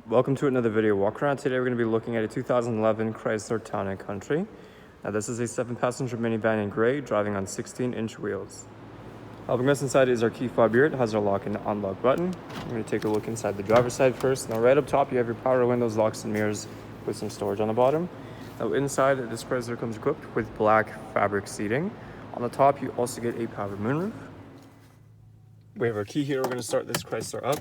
Welcome to another video walk around. Today we're going to be looking at a 2011 Chrysler Town & Country. Now this is a 7-passenger minivan in gray, driving on 16-inch wheels. Helping us inside is our key fob here. It has our lock and unlock button. I'm going to take a look inside the driver's side first. Now right up top you have your power windows, locks and mirrors with some storage on the bottom. Now inside, this Chrysler comes equipped with black fabric seating. On the top you also get a power moonroof. We have our key here. We're going to start this Chrysler up.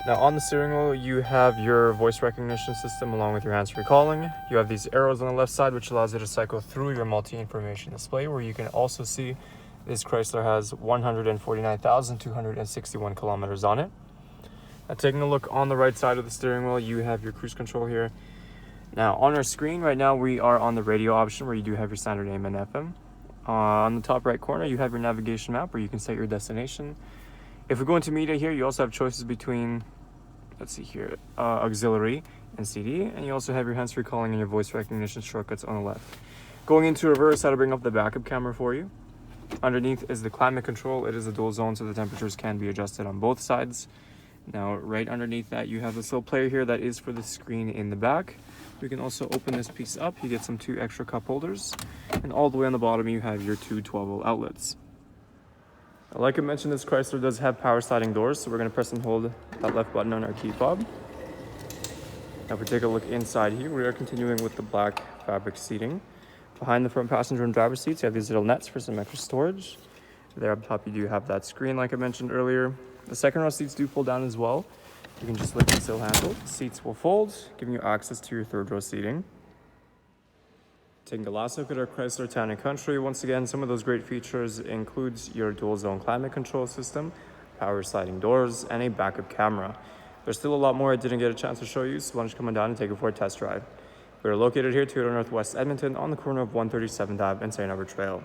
Now on the steering wheel, you have your voice recognition system along with your hands-free calling. You have these arrows on the left side, which allows you to cycle through your multi-information display, where you can also see this Chrysler has 149,261 kilometers on it. Now taking a look on the right side of the steering wheel, you have your cruise control here. Now on our screen right now, we are on the radio option where you do have your standard AM and FM. On the top right corner, you have your navigation map where you can set your destination. If we go into media here, you also have choices between, let's see here, auxiliary and CD, and you also have your hands-free calling and your voice recognition shortcuts on the left. Going into reverse, that'll bring up the backup camera for you. Underneath is the climate control. It is a dual zone, so the temperatures can be adjusted on both sides. Now, right underneath that, you have this little player here that is for the screen in the back. We can also open this piece up. You get some 2 extra cup holders, and all the way on the bottom, you have your 2 12-volt outlets. Like I mentioned, this Chrysler does have power sliding doors, so we're going to press and hold that left button on our key fob. Now if we take a look inside here, we are continuing with the black fabric seating. Behind the front passenger and driver seats, you have these little nets for some extra storage. There up top, you do have that screen like I mentioned earlier. The second row seats do fold down as well. You can just lift and still handle. Seats will fold, giving you access to your third row seating. Taking a last look at our Chrysler Town & Country. Once again, some of those great features includes your dual zone climate control system, power sliding doors, and a backup camera. There's still a lot more I didn't get a chance to show you, so why don't you come on down and take it for a test drive. We are located here 200 Northwest Edmonton on the corner of 137th Ave and St.Albert Trail.